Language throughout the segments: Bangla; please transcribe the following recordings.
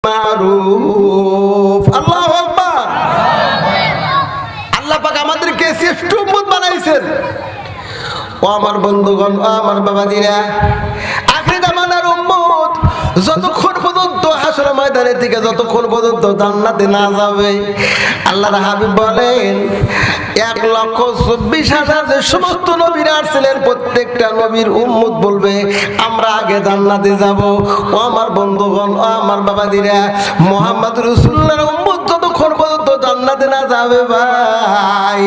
মারুফ। আল্লাহু আকবার। আল্লাহ পাক আমাদেরকে শ্রেষ্ঠ উম্মত বানাইছেন। ও আমার বন্ধুগণ, ও আমার বাবাজিরা, আখির জামানার উম্মত যতক্ষণ পর্যন্ত হাসর ময়দানে থেকে যতক্ষণ পর্যন্ত জান্নাতে না যাবে, আল্লাহর হাবিব বলেন 1,24,000 যে সমস্ত নবীরা আসছিলেন প্রত্যেকটা নবীর উম্মত বলবে আমরা আগে জান্নাতে যাব। ও আমার বন্ধুগণ, ও আমার বাবাজিরা, মুহাম্মদ রাসূলুল্লাহর উম্মত যতক্ষণ পর্যন্ত জান্নাতে না যাবে ভাই,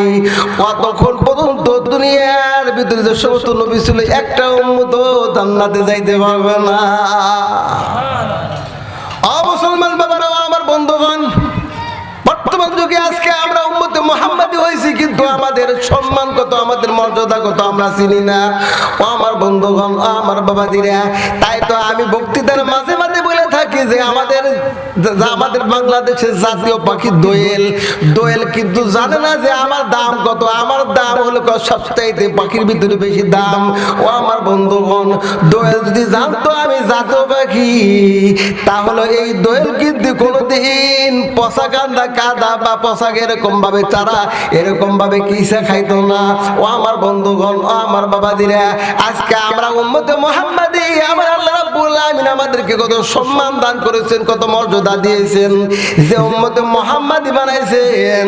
কতক্ষণ পর্যন্ত দুনিয়ার ভিতরে যে সমস্ত নবী ছিল একটা উম্মত জান্নাতে যাইতে পারবে না। মুসলমান বাবারা, আমার বন্ধুগণ, বর্তমান যুগে আজকে আমরা উম্মতে মুহাম্মাদি হয়েছি, কিন্তু আমাদের সম্মান কত, আমাদের মর্যাদা কত আমরা চিনি না। ও আমার বন্ধুগণ, আমার বাবাজিরা, তাই তো আমি বক্তৃতার মাঝে মাঝে বলে থাকি যে আমাদের বাংলাদেশের জাতীয় পাখি দোয়েল। দোয়েল কিন্তু জানে না যে আমার দাম কত। আমার দাম হলো সবচাইতে পাখির ভিতরে বেশি দাম। ও আমার বন্ধুগণ, দোয়েল যদি জানতো আমি জাতীয় পাখি, তাহলে এই দোয়েল কিন্তু কোনোদিন পচা কান্দা কাদা বা পোশাক এরকম ভাবে চারা এরকম ভাবে কিসা খাইতো না। ও আমার বন্ধুগণ, ও আমার বাবাজিরা, আজকে আমরা উম্মতে মুহাম্মাদি, আমার আল্লাহ রাব্বুল আলামিন আমাদেরকে কত সম্মান দান করেছেন, কত মর্যাদা দিয়েছেন, যে উম্মতে মুহাম্মাদি বানাইছেন।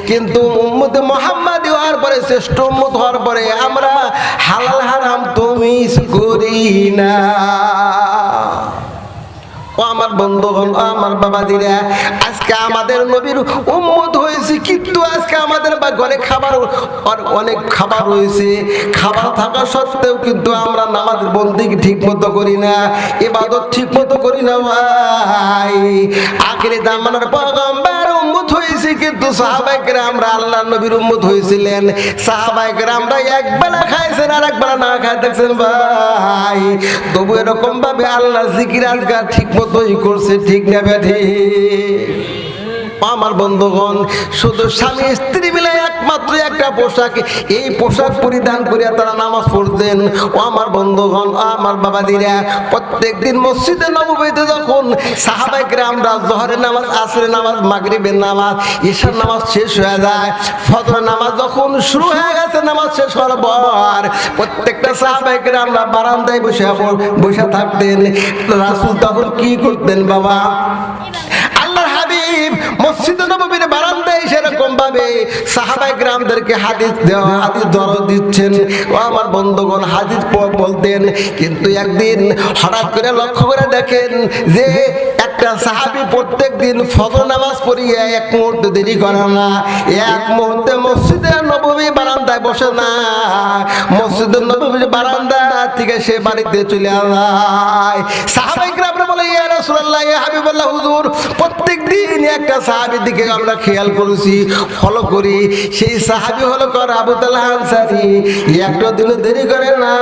কিন্তু উম্মতে মুহাম্মাদি হওয়ার পরে, শ্রেষ্ঠ উম্মত হওয়ার পরে আমরা হালাল হারাম তমিজ করি না। ও আমার বন্ধুগণ, আমার বাবাজিরা, আজকে আমাদের নবীর উম্মত হয়েছে, কিন্তু আজকে আমাদের ঘরে খাবার অনেক খাবার রয়েছে। খাবার থাকা সত্ত্বেও কিন্তু আমরা নামাজ বন্দেগী ঠিক মতো করি না, ইবাদত ঠিক মতো করি না ভাই। আখিরে জামানার পয়গম্বর উম্মত হয়েছে, কিন্তু সাহাবায়ে কেরামরা আল্লাহর নবীর উম্মত হয়েছিলেন। সাহাবায়ে কেরামরা একবেলা খাইছেন আর একবেলা না খাই দেখছেন ভাই। তবু এরকম ভাবে আল্লাহ জিকির আজকার ঠিক মতোই করছে, ঠিক না বেঠি? আমার বন্ধুগণ, শুধু স্বামী স্ত্রী মিলে একমাত্র একটা পোশাক, এই পোশাক পরিধান করিয়া তারা নামাজ পড়তেন। ও আমার বন্ধুগণ, আমার বাবাদিরা, প্রত্যেকদিন মসজিদে নববীতে যখন সাহাবায়ে কেরামরা জোহরের নামাজ, আসরের নামাজ, মাগরিবের নামাজ, ইশার নামাজ শেষ হয়ে যায়, ফজরের নামাজ যখন শুরু হয়ে গেছে, নামাজ শেষ হওয়ার পর প্রত্যেকটা সাহাবায়ে কেরামরা বারান্দায় বসে থাকতেন। রাসূল তখন কি করতেন বাবা? আল্লাহর হাবিব মসজিদে নববীর বারান্দায় সেরকম ভাবে সাহাবায়ে কেরামদেরকে হাদিস দরজ দিচ্ছেন। ও আমার বন্ধুগণ, হাদিস বলতেন। কিন্তু একদিন হঠাৎ করে লক্ষ্য করে দেখেন যে একটা সাহাবী প্রত্যেকদিন ফজর নামাজ পড়িয়া এক মুহূর্ত দেরি করে না, এক মুহূর্তে মসজিদে নববী বারান্দায় বসে না, মসজিদে নববীর বারান্দা থেকে সে বাড়িতে চলে যায়। সাহাবায়ে কেরামরা বলে, ইয়া রাসূলুল্লাহ, ইয়া হাবিবাল্লাহ, হুজুর, প্রত্যেকদিন একটা সাহাবীর দিকে আমরা খেয়াল করেছি, ফলো করি। সেই সাহাবী হলো আবু তালহা আনসারী, একটা দিনও দেরি করে না,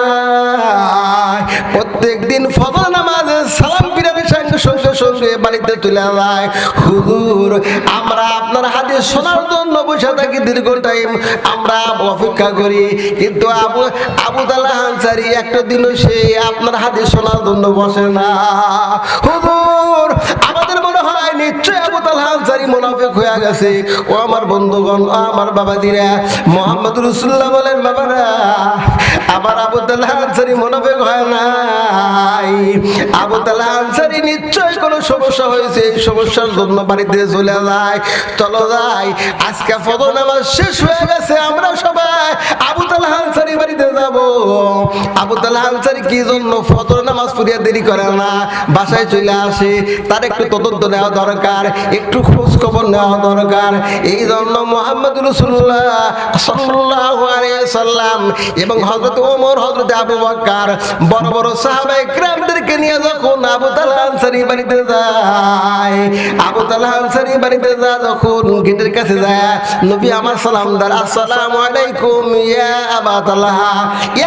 প্রত্যেকদিন ফজর নামাজে সালাম ফিরানোর সঙ্গে সঙ্গে সঙ্গে বাড়িতে চলে যায়। হুজুর, আমরা আপনার হাদিস শোনার জন্য বসে থাকি, দীর্ঘ টাইম আমরা অপেক্ষা করি, কিন্তু আবু তালহা আনসারী একটা দিনও সে আপনার হাদিস শোনার জন্য বসে না। হুজুর, আমাদের মনে হয় নিশ্চয় আবু তালহা আনসারী মুনাফিক হয়ে গেছে। ও আমার বন্ধুগণ, আমার বাবাজিরা, মুহাম্মদ রাসূলুল্লাহ বলেন, বাবারা, আবার আবু তালহা আনসারী মুনাফিক হয় নাই। আবু তালহা আনসারী নিশ্চয় কোনো সমস্যা হয়েছে, এই সমস্যার জন্য বাড়িতে চলে যায়। চলো যাই, আজকে ফজর নামাজ শেষ হয়ে গেছে, আমরা সবাই আবু তালহা আনসারী বাড়িতে যাব। আবু তালহা আনসারী কি জন্য ফজর নামাজ পড়িয়া দেরি করে না, বাসায় চলে আসে? তার একটু তদন্ত নেওয়া দরকার, একটু খোঁজ খবর নেওয়া দরকার। এই জন্য মুহাম্মদ রাসূলুল্লাহ সাল্লাল্লাহু আলাইহি সাল্লাম এবং হযরত ওমর, হযরত আবু বকর, বড় বড় সাহাবায়ে কেরামদেরকে নিয়ে যখন আবু তালহা আনসারী বাড়িতে যায়, আবু তালহা আনসারী বাড়িতে যখন গেটের কাছে যায়, নবী আমার সালাম দার, আসসালামু আলাইকুম ইয়া আবু তালহা।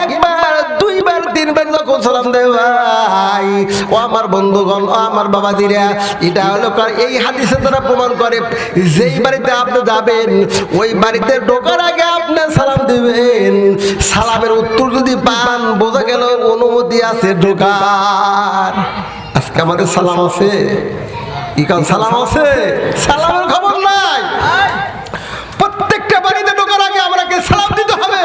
একবার, দুইবার, তিনবার যখন সালাম দেয় ভাই, ও আমার বন্ধুগণ, ও আমার বাবাজিরা, এটা হলো এই হাদিসে তারা প্রমাণ করে, যেই বাড়িতে আপনি যাবেন ওই বাড়িতে ঢোকার আগে আপনি সালাম দিবেন। সালামের উত্তর যদি পান, বোঝা গেল অনুমতি আছে ঢোকার। আজকে আমাদের সালাম আছে? কি কারণ সালাম আছে? সালামের খবর নাই। প্রত্যেকটা বাড়িতে ঢোকার আগে আমাকে সালাম দিতে হবে।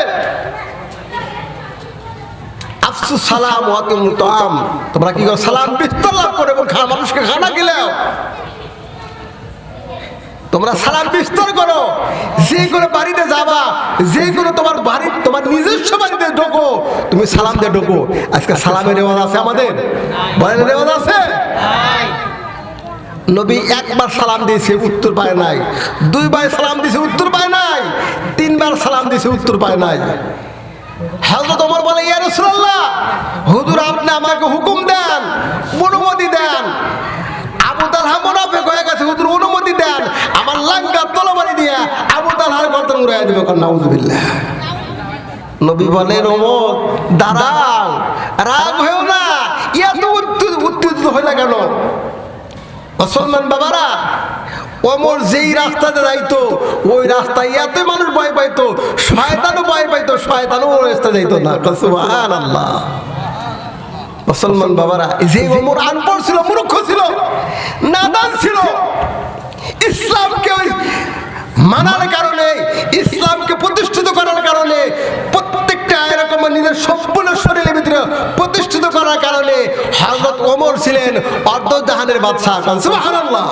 আফসুস সালাম ওয়া তুমতাম, তোমরা কি করো? সালাম বিস্তার লাভ করে এবং মানুষকে খানা খেলাও। তোমরা সালাম বিস্তার করো। যে কোনো বাড়িতে যাবা, যে কোনো তোমার বাড়ি, তোমার নিজস্ব বাড়িতে ঢোকো, তুমি সালাম দিয়ে ঢোকো। আজকে সালামের রেওয়াজ আছে আমাদের? বলেন রেওয়াজ আছে? নবী একবার সালাম দিয়েছে, উত্তর পায় নাই। দুইবার সালাম দিয়েছে, উত্তর পায় নাই। তিনবার সালাম দিয়েছে, উত্তর পায় নাই। হযরত ওমর বলে, ইয়া রাসূলুল্লাহ, হুজুর আপনি আমাকে হুকুম দেন, অনুমতি দেন। আবু তালহা মুনাফিক হয়ে গেছে, হুজুর অনুমতি দেন, আমার লাঙ্গা তলবারি দিয়ে আবু তালহার গর্দন উড়াইয়া দিবে। নাউযুবিল্লাহ। নবী বলেন, ওমর দাঁড়াও, রাগ হয়েও না, এত উত্তেজিত হয়ে না কেন? মুসলমান বাবারা, ওমর যেই রাস্তাতে যাইতো ওই রাস্তায় এত মানুষ ভয় পাইতো, শয়তানও ভয় পাইতো, শয়তানও ওই রাস্তা যাইতো না। সুবহানাল্লাহ। মুসলমান বাবারা, যে ওমর আনপড় ছিল, মূর্খ ছিল, নাদান ছিল, ইসলামকে মানার কারণে, ইসলামকে প্রতিষ্ঠিত করার কারণে, প্রত্যেকটা এরকম নিজের সম্পূর্ণ শরীরের ভিতরে প্রতিষ্ঠিত করার কারণে হযরত ওমর ছিলেন অর্ধজাহানের বাদশা। সুবহানাল্লাহ।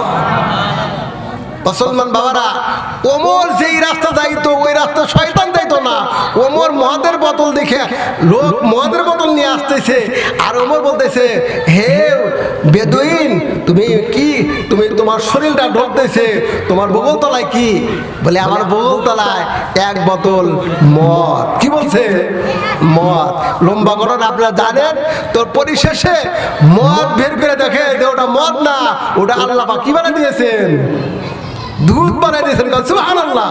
মুসলমান বাবারা, ওমর যেই রাস্তা যাইতো ওই রাস্তা শয়তান যাইতো না। ওমর মদের বোতল দেখে লোক মদের বোতল নিয়ে আসতেছে, আর ওমর বলতেছে, হে বেদুইন, তুমি কি, তুমি তোমার শরীরটা ঢুকতেছে, তোমার বগল তলায় কি? বলে, আমার বগল তলায় এক বোতল মদ। কি বলছে? মদ। লম্বা ঘটনা আপনারা জানেন। তোর পরিশেষে মদ বের করে দেখে যে ওটা মদ না, ওটা আল্লাহ পাক কি বানিয়ে দিয়েছেন? দুধ বানাই দিয়েছেন। সুবহানাল্লাহ।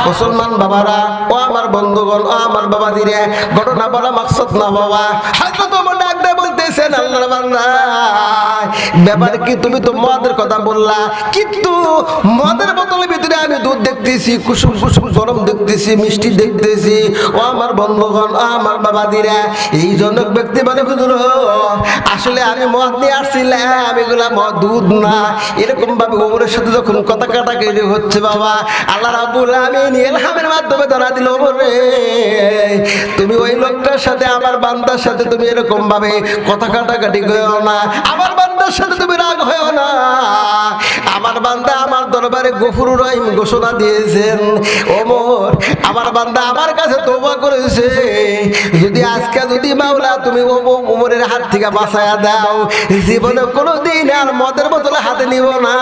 মুসলমান বাবারা, ও আমার বন্ধুগণ, ও আমার বাবা দিরে, ঘটনা বলা মাকসাদ না বাবা। হযরত ওমর ডাক দিয়ে বলতেছেন, আল্লাহর বান্দা, ব্যাপার কি? তুমি তো মদের কথা বললা, কিন্তু মদের বোতলের ভিতরে আমি দুধ দেখতেছি, কুসুম কুসুম গরম দেখতেছি, মিষ্টি দেখতেছি। ও আমার বন্ধুগণ, ও আমার বাবা দিরে, এই জনক ব্যক্তি বলে, হুজুর আসলে আমি মদ নিয়ে আসছিলাম, এগুলা মদ দুধ না। এরকম ভাবে ওমরের সাথে যখন কথা কাটাকাটি হচ্ছে বাবা, আল্লাহ রাব্বুল আমিন ইলহামের মাধ্যমে ধরা দিল, ওমরে তুমি ওই লোকটার সাথে, আমার বান্দার সাথে তুমি এরকম ভাবে কথা কাটাকাটি করো না, আমার বান্দার সাথে তুমি রাগ হয়েও না। আমার বান্দা আমার দরবারে গফুরুর রহিম ঘোষণা দিয়েছেন, ওমর আমার বান্দা আমার কাছে তওবা করেছে, যদি আজকে যদি মাওলা তুমি ওমরের হাত থেকে বাঁচায়া দাও, জীবনে কোনোদিন আর মদের বোতলে হাতে নিব না।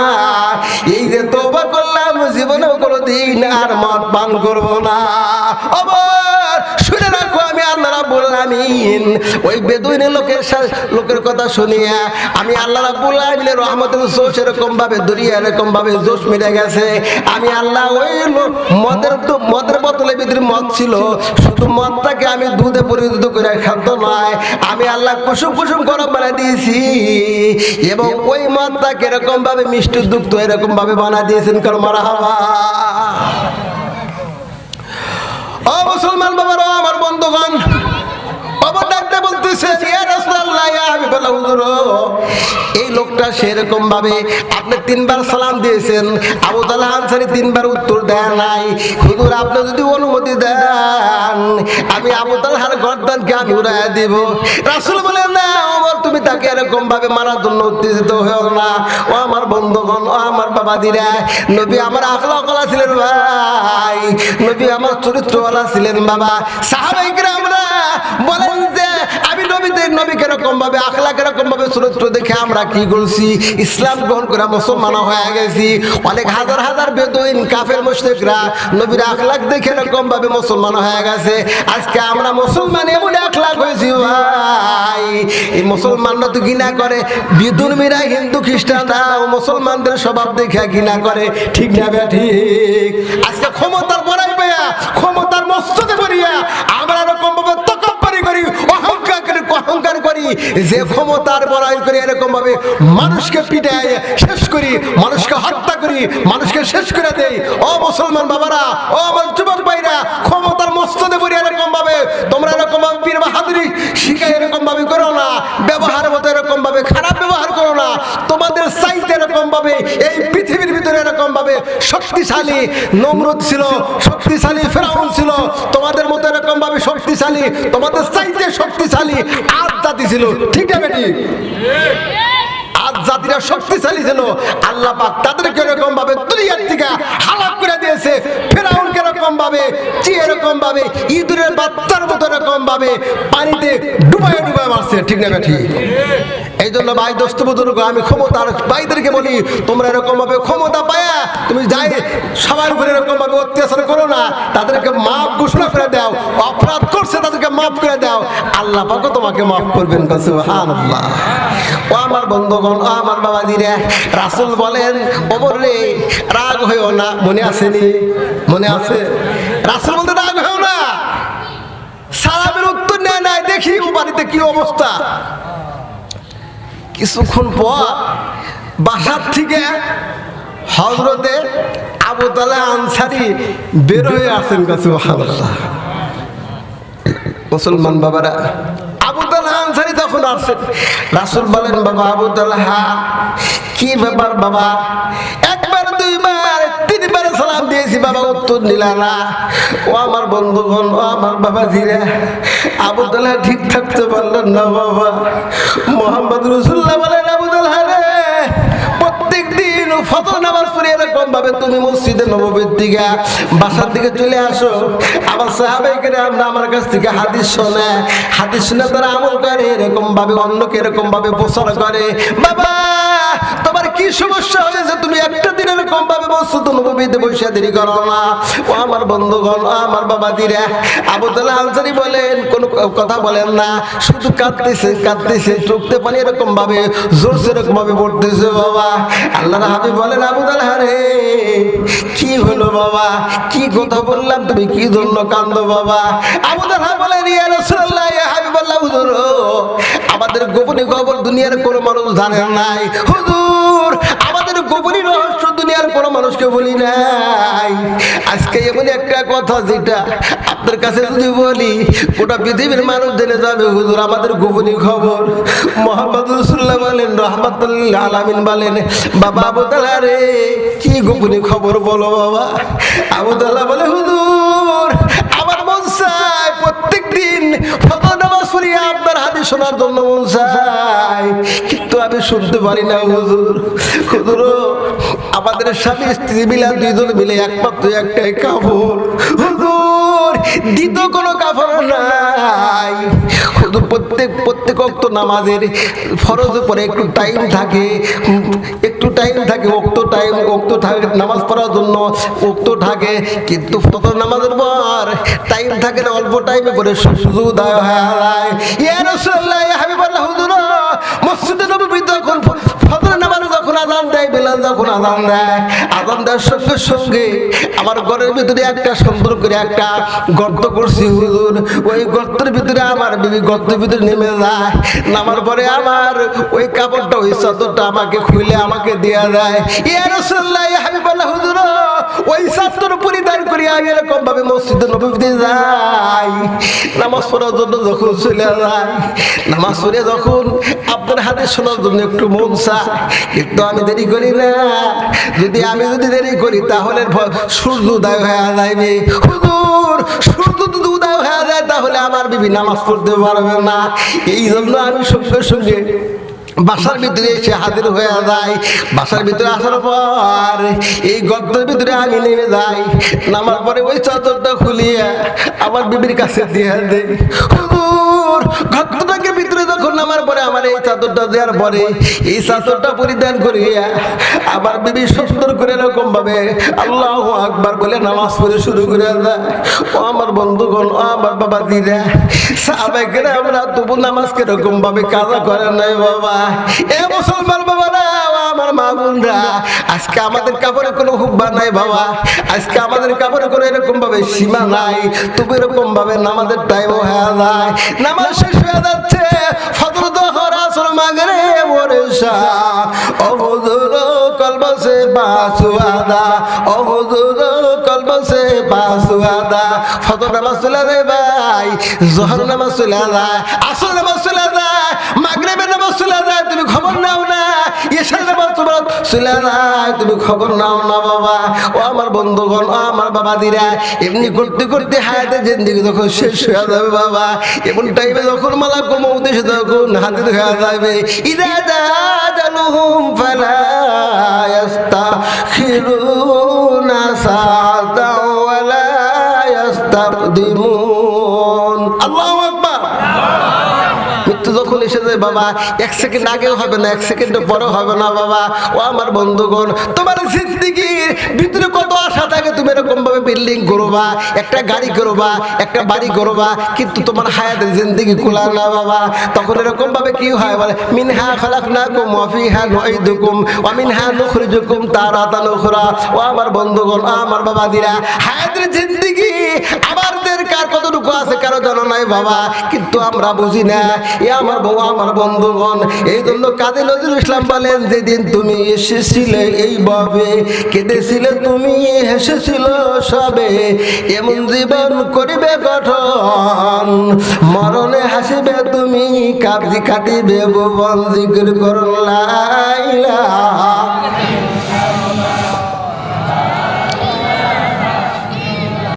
এই যে তওবা করলাম, জীবনে কোনোদিন আর মদ পান করব না। ওমর শুনে রাখো, আমি আল্লাহ রাব্বুল আমিন ওই বেদুইন লোকের কথা শুনিয়া আমি আল্লাহ রাব্বুল আমিনের রহমতের জোশ এরকম ভাবে দরিয়া এরকম ভাবে জোশ মিলে গেছে। আমি আল্লাহ ওই মদের বোতলের ভিতরে মদ ছিল, শুধু মদটাকে আমি দুধে পরিণত করে খাদ্য নয়, আমি আল্লাহ কুসুম কুসুম গরম বানিয়ে দিয়েছি, এবং ওই মদটাকে এরকম ভাবে মিষ্টি দুগ্ধ এরকম ভাবে বানিয়ে দিয়েছেন। কারণ মারহাবা। ও মুসলমান বাবারা, আমার বন্ধুগণ, বাবা ডাকতে বলতেছে, ইয়া রাসূলুল্লাহ, ইয়া হাবিবাল্লাহ, হুজুর এই লোকটা সেরকম ভাবে আপনি তিনবার সালাম দিয়েছেন, আবু তালহা আনসারী তিনবার উত্তর দেয় নাই। হুজুর আপনি যদি অনুমতি দেন, আমি আবু তালহার গর্দানকে আমি উড়াইয়া দিব। রাসূল বলেন, না ওমর, তুমি তাকে এরকম ভাবে মারার জন্য উত্তেজিত হও না। ও আমার বন্ধুগণ, ও আমার বাবাদিরা, নবী আমার আখলাকওয়ালা ছিলেন ভাই, নবী আমার চরিত্রওয়ালা ছিলেন বাবা। সাহাবায়ে কিরামরা বলেন যে আমি নবীকে এরকম ভাবে আখলাক এরকম ভাবে চরিত্র দেখে আমরা কি করছি, ইসলাম গ্রহণ করে মুসলমান হয়ে গেছি। অনেক হাজার হাজার বেদুইন কাফের মুশরিকরা নবীর আখলাক দেখে এরকম ভাবে মুসলমান হয়ে গেছে। আজকে আমরা মুসলমান এমন আখলাক হয়েছি ভাই, এই মুসলমানরা তো ঘৃণা করে, বিধর্মীরা হিন্দু খ্রিস্টানরা মুসলমানদের স্বভাব দেখে ঘৃণা করে, ঠিক না ঠিক? আজকে ক্ষমতার বড়াই পেয়া, ক্ষমতার মস্তকে পড়িয়া আমরা এরকম ভাবে তকব্বুরি করি, অহংকার করি, যে ক্ষমতার বড়াই করি এরকম ভাবে মানুষকে পিটাই শেষ করি, মানুষকে হত্যা করি, মানুষকে শেষ করে দেই। ও মুসলমান বাবারা, ও আমার যুবক ভাইরা, ক্ষমতার মস্তদে পড়ি এরকম ভাবে তোমরা এরকম ভাবে পীর বাহাদুরি শিখাই এরকম ভাবে করো না, ব্যবহার মতো এরকম ভাবে খারাপ ব্যবহার করো না, তোমাদের চাইতে এরকম ভাবে ভাবে এই পৃথিবীর ভিতরে এরকম ভাবে শক্তিশালী নমরুদ ছিল, শক্তিশালী ফেরাউন ছিল, তোমাদের মতো এরকম ভাবে শক্তিশালী, তোমাদের চাইতে শক্তিশালী আদ জাতি ছিল। ঠিক আছে ঠিক? আজ জাতিরা শক্তিশালী ছিল, আল্লাহ পাক তাদেরকে এরকম ভাবে দুনিয়ার থেকে হালাক করে দিয়েছে। ফেরাউনকে এরকম ভাবে এরকম ভাবে ইঁদুরের বাচ্চার মতো এরকম ভাবে পানিতে ডুবায় ডুবায় মারছে। ঠিক না ঠিক? এই জন্য ভাই দোস্ত বুজুর্গ, আমি ক্ষমতার ভাইদেরকে বলি, তোমরা এরকম ভাবে ক্ষমতা পায়া তুমি যাই সবার উপরে এরকম ভাবে অত্যাচার করো না, তাদেরকে মাফ ঘোষণা করে দাও, অপরাধ করছে তাদেরকে মাফ করে দাও, আল্লাহ পাকও তোমাকে মাফ করবেন। সুবহানাল্লাহ। ও আমার বন্ধুগণ, ও আমার বাবাজিরা, রাসূল বলেন ওমর রে রাগ হইও না। মনে আসেনি? মনে আছে? রাসূল বলতে রাগ হইও না, সালামের উত্তর নেয় নাই, দেখি ও বাড়িতে কি অবস্থা। কিছুক্ষণ পর বাসার থেকে হযরতে আবু তালহা আনসারী বের হয়ে আসেন। সুবহানাল্লাহ। মুসলমান বাবারা, আবু তালহা আনসারী তখন আসেন। রাসূল বলেন, বাবা আবু তালহা, কি ব্যাপার বাবা? একবার দুইবার তিনবার সালাম দিয়েছি বাবা, উত্তর নিলা না। ও আমার বন্ধুগণ, ও আমার বাবাজিরা, আবু তালহা ঠিক থাকতে পারলেন না বাবা। মুহাম্মদ রাসূলুল্লাহ বলেন, আবু তালহা রে, প্রত্যেক দিন ফজর নামাজ পড়ে এরকম ভাবে তুমি মসজিদে নববীর দিকে বাসার দিকে চলে আসো। আবার সাহাবায়ে কেরাম আমার কাছ থেকে হাদিস শোনে, হাদিস শুনে তারা আমল করে, এরকম ভাবে অন্যকে এরকম ভাবে প্রচার করে। বাবা তোমার কি সমস্যা হয়েছে? তুমি একটা দিন এরকম ভাবে মসজিদে নববীতে বসে দেরি করো না। ও আমার বন্ধুগণ, ও আমার বাবাজিরা, আবু তালহা আনসারী বলেন, কোনো কথা বলেন না, শুধু কাঁদতেছেন কাঁদতেছেন, চোখতে পানি এরকম ভাবে জোরসে এরকম ভাবে পড়তেছে বাবা। আল্লাহর হাবিব বলেন, আবু তালহা রে, কি হলো বাবা? কি কথা বললাম, তুমি কি জন্য কাঁদো বাবা? আবু তালহা বলেন, ইয়া রাসূলুল্লাহ, ইয়া হাবিবাল্লাহ, হুজুর আমাদের গোপনে খবর দুনিয়ার কোনো মানুষ জানে নাই। হুজুর আমাদের গোপনে রহস্য দুনিয়ার কোনো মানুষকে বলি নাই। আজকে এমন একটা কথা যেটা আপনার কাছে যদি বলি গোটা পৃথিবীর মানুষ জেনে যাবে। হুজুর আমাদের গোপনীয় খবর। মুহাম্মদ রাসূলুল্লাহ বলেন, রাহমাতুল লিল আলামিন বলেন, বাবা আবু তালহা রে, কি গোপনীয় খবর বলো বাবা? আবু তালহা বলে, হুজুর আমার মন চায় প্রত্যেক দিন ফজর নামাজ পড়িয়া আপনার হাদিস শোনার জন্য মন চায়, কিন্তু আমি শুনতে পারি না হুজুর। হুজুর আমাদের স্বামী স্ত্রী মিলে দুইজন মিলে একমাত্র একটাই কাপড় হুজুর, দ্বিতীয় কোনো কাপড় নাই হুজুর। প্রত্যেক ওয়াক্ত নামাজের ফরজ পরে একটু টাইম থাকে, ওক্ত থাকে নামাজ পড়ার জন্য, ওক্ত থাকে, কিন্তু ফজর নামাজের পর টাইম থাকে না, অল্প টাইমে করে সুজুদ হয়। ইয়া রাসূলুল্লাহ, ইয়া হাবিবাল্লাহ, হুজুর মসজিদে নববীতে যখন ফজর নামাজে যখন আযান দেয়, বেলাল যখন আযান দেয়, আযান দেওয়ার সঙ্গে সঙ্গে আমার ঘরের ভিতরে একটা সুন্দর করে একটা গর্ত করছি হুজুর। ওই গর্তের ভিতরে আমার বিবি গর্তের ভিতরে নেমে যায়, নামার পরে আমার ওই কাপড়টা, ওই চাদরটা আমাকে খুলে আমাকে দেয়া যায়। ইয়া রাসূলুল্লাহ, ইয়া হাবিবাল্লাহ, হুজুর ওই চাদর পরিধান করে আমি এরকম ভাবে মসজিদে নববীতে যাই, নামাজ পড়ার জন্য যখন চলে যায়, নামাজ পড়ে যখন আপনার হাতে শোনার জন্য একটু মন চায়, কিন্তু আমি দেরি করি না। আমি যদি দেরি করি তাহলে সূর্য উদয় হয়ে যাবে হুজুর। সূর্য যদি উদয় হয়ে যায় তাহলে আমার বিবি নামাজ পড়তে পারবে না। এই জন্য আমি সঙ্গে সঙ্গে বাসার ভিতরে এসে হাজির হয়ে যায়। বাসার ভিতরে আসার পর এই গর্তের ভিতরে আমি নেমে যাই, নামার পরে ওই চাদরটা খুলিয়ে আমার বিবির কাছে দিয়ে দেই হুজুর। গর্তটাকে ভিতরে যখন নামার পরে আমার এই চাদরটা দেওয়ার পরে এই চাদরটা পরিধান করিয়া আমার বিবি সুন্দর করে এরকম ভাবে আল্লাহু আকবার বলে নামাজ পড়ে শুরু করে দেয়। ও আমার বন্ধুগণ, ও আমার বাবাজিরা, সাহাবায়ে কেরামরা তবু নামাজ কিরকম ভাবে কাজা করে নাই বাবা। এ মুসলমান বাবারা, আমার মা বোনরা, আজকে আমাদের কাপড়ে কোনো হুব্বা নাই বাবা, আজকে আমাদের কাপড়ে কোনো এরকম ভাবে সীমা নাই। তবু এরকম ভাবে নামাজের টাইম হয়ে যায়, নামাজ শেষ হয়ে যাচ্ছে, ফজর যখন আসর মাগরিব ওরেশা, ও হুজুর কলব সে বাসুয়াদা, ও হুজুর কলব সে বাসুয়াদা। ফজর নামাজ চলে যায় ভাই, যোহর নামাজ চলে যায়, আসর নামাজ চলে যায়, মাগরিবের নামাজ চলে যায়, তুমি খবর নাও না। এশার নামাজ তোমার চলে যায়, তুমি খবর নাও না বাবা। ও আমার বন্ধুগণ, ও আমার বাবা দিরা, এমনি করতে করতে হায়াতে জিন্দেগি যখন শেষ হয়ে যাবে বাবা, এমন টাইমে যখন মালাকুল মউত এসে তখন হাজির হয়ে যাবে, ইদা জালুহুম ফালা ইস্তাখিরুনা সাআতাও ওয়ালা ইস্তাকদিমুন। আল্লাহু আকবার। মৃত্যু যখন এসে যায় বাবা, 1 সেকেন্ড আগেও হবে না, 1 সেকেন্ড পরেও হবে না বাবা। ও আমার বন্ধুগণ, তোমার জিন্দেগির ভিতরে কত আশা থাকে, তুমি এরকম ভাবে বিল্ডিং করবা, একটা গাড়ি করবা, একটা বাড়ি করবা, কিন্তু তোমার হায়াতের জিন্দেগি কুলা না বাবা। তখন এরকম ভাবে কি হয় বলে, মিনহা খালাকনাকুম ওয়া ফিহা নুঈদুকুম ওয়া মিনহা নুখরিজুকুম তারাতান উখরা। ও আমার বন্ধুগণ, আমার বাবা দিরা, হায়াতের জিন্দেগি আমাদের কার কতটুকু আছে কারো জানা নাই বাবা, কিন্তু আমরা বুঝি না। এ আমার বউ, আমার বন্ধুগণ, এই জন্য কাজী নজরুল ইসলাম বলেন, যেদিন তুমি এসেছিলে এইভাবে কেঁদেছিলে তুমি, হেসেছিল সবে, এমন জীবন করিবে গঠন, মরণে হাসিবে তুমি, কাঁদিবে ভুবন, জিকির করুন লা ইলাহা